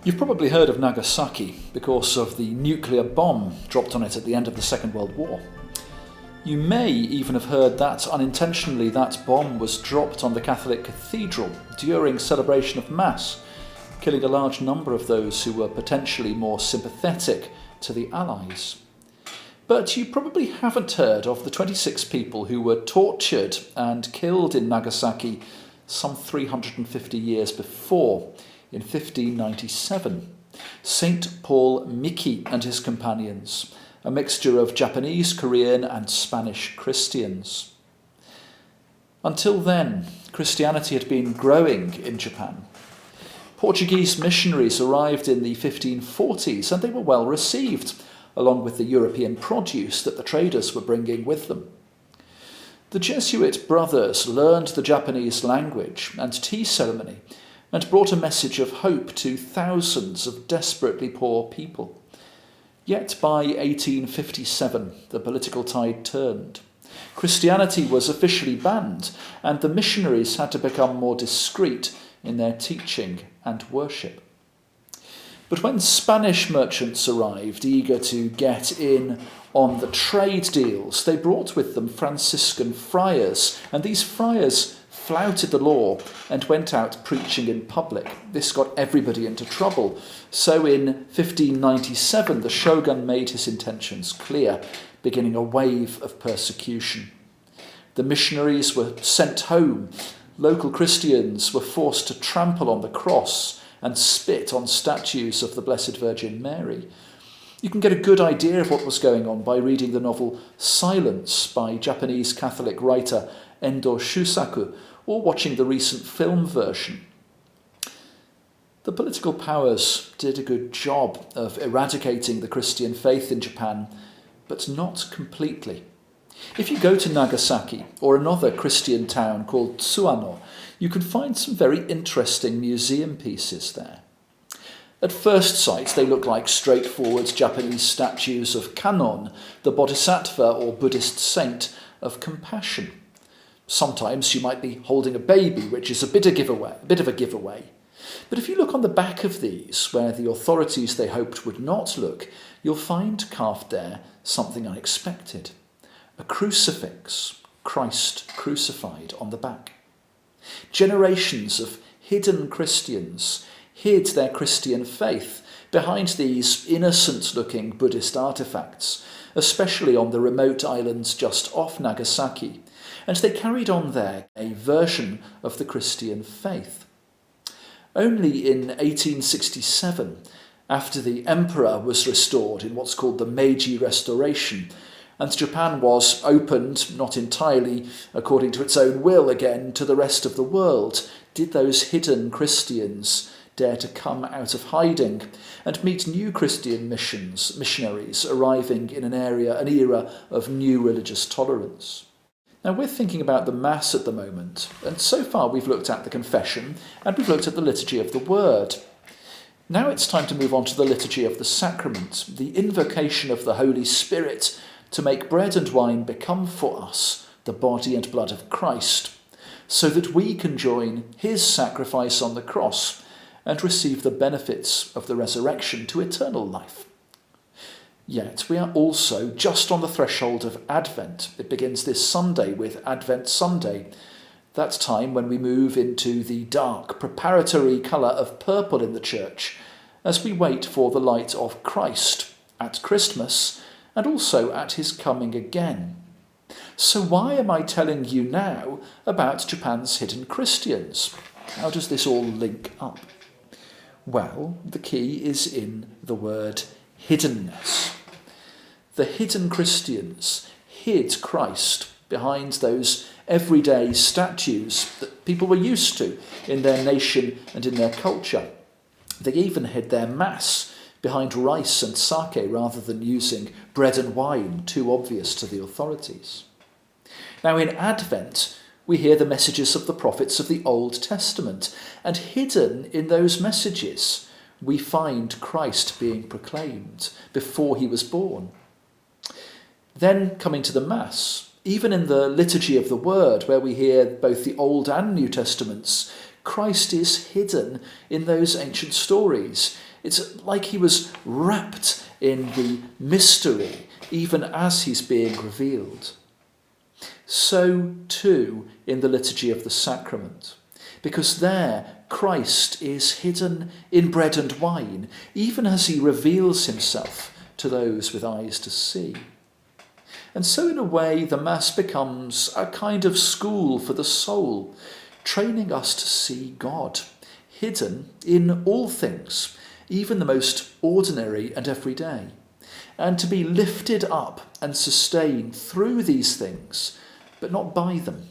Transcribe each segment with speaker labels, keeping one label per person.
Speaker 1: You've probably heard of Nagasaki because of the nuclear bomb dropped on it at the end of the Second World War. You may even have heard that unintentionally that bomb was dropped on the Catholic Cathedral during celebration of Mass, killing a large number of those who were potentially more sympathetic to the Allies. But you probably haven't heard of the 26 people who were tortured and killed in Nagasaki some 350 years before, in 1597. Saint Paul Miki and his companions, a mixture of Japanese, Korean and Spanish Christians. Until then, Christianity had been growing in Japan. Portuguese missionaries arrived in the 1540s and they were well received, along with the European produce that the traders were bringing with them. The Jesuit brothers learned the Japanese language and tea ceremony and brought a message of hope to thousands of desperately poor people. Yet by 1857, the political tide turned. Christianity was officially banned, and the missionaries had to become more discreet in their teaching and worship. But when Spanish merchants arrived, eager to get in on the trade deals, they brought with them Franciscan friars, and these friars flouted the law and went out preaching in public. This got everybody into trouble. So in 1597, the shogun made his intentions clear, beginning a wave of persecution. The missionaries were sent home. Local Christians were forced to trample on the cross and spit on statues of the Blessed Virgin Mary. You can get a good idea of what was going on by reading the novel Silence by Japanese Catholic writer Endo Shusaku, or watching the recent film version. The political powers did a good job of eradicating the Christian faith in Japan, but not completely. If you go to Nagasaki or another Christian town called Tsuano, you can find some very interesting museum pieces there. At first sight, they look like straightforward Japanese statues of Kannon, the bodhisattva or Buddhist saint of compassion. Sometimes you might be holding a baby, which is a bit of a giveaway. But if you look on the back of these, where the authorities they hoped would not look, you'll find carved there something unexpected. A crucifix, Christ crucified on the back. Generations of hidden Christians hid their Christian faith behind these innocent-looking Buddhist artefacts, especially on the remote islands just off Nagasaki, and they carried on there a version of the Christian faith. Only in 1867, after the emperor was restored in what's called the Meiji Restoration, and Japan was opened, not entirely according to its own will again, to the rest of the world, did those hidden Christians dare to come out of hiding and meet new Christian missionaries arriving in an era of new religious tolerance. Now we're thinking about the Mass at the moment, and so far we've looked at the confession and we've looked at the Liturgy of the Word. Now it's time to move on to the Liturgy of the Sacrament, the invocation of the Holy Spirit to make bread and wine become for us the body and blood of Christ, so that we can join his sacrifice on the cross and receive the benefits of the resurrection to eternal life. Yet we are also just on the threshold of Advent. It begins this Sunday with Advent Sunday, that time when we move into the dark preparatory colour of purple in the church as we wait for the light of Christ at Christmas and also at his coming again. So why am I telling you now about Japan's hidden Christians? How does this all link up? Well, the key is in the word hiddenness. The hidden Christians hid Christ behind those everyday statues that people were used to in their nation and in their culture. They even hid their Mass behind rice and sake rather than using bread and wine, too obvious to the authorities. Now in Advent, we hear the messages of the prophets of the Old Testament, and hidden in those messages, we find Christ being proclaimed before he was born. Then coming to the Mass, even in the Liturgy of the Word, where we hear both the Old and New Testaments, Christ is hidden in those ancient stories, It's like he was wrapped in the mystery, even as he's being revealed. So too in the Liturgy of the Sacrament, because there Christ is hidden in bread and wine, even as he reveals himself to those with eyes to see. And so in a way the Mass becomes a kind of school for the soul, training us to see God, hidden in all things, even the most ordinary and everyday, and to be lifted up and sustained through these things, but not by them,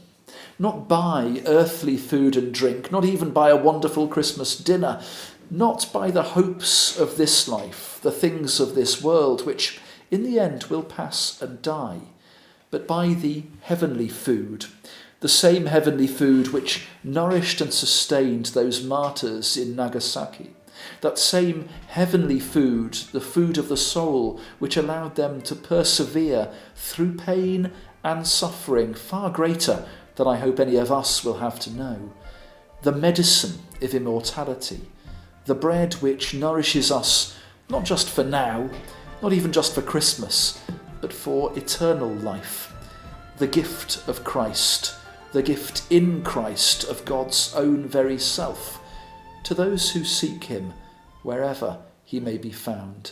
Speaker 1: not by earthly food and drink, not even by a wonderful Christmas dinner, not by the hopes of this life, the things of this world, which in the end will pass and die, but by the heavenly food, the same heavenly food which nourished and sustained those martyrs in Nagasaki, that same heavenly food, the food of the soul, which allowed them to persevere through pain and suffering far greater than I hope any of us will have to know, the medicine of immortality, the bread which nourishes us not just for now, not even just for Christmas, but for eternal life, the gift of Christ, the gift in Christ of God's own very self, to those who seek him wherever he may be found.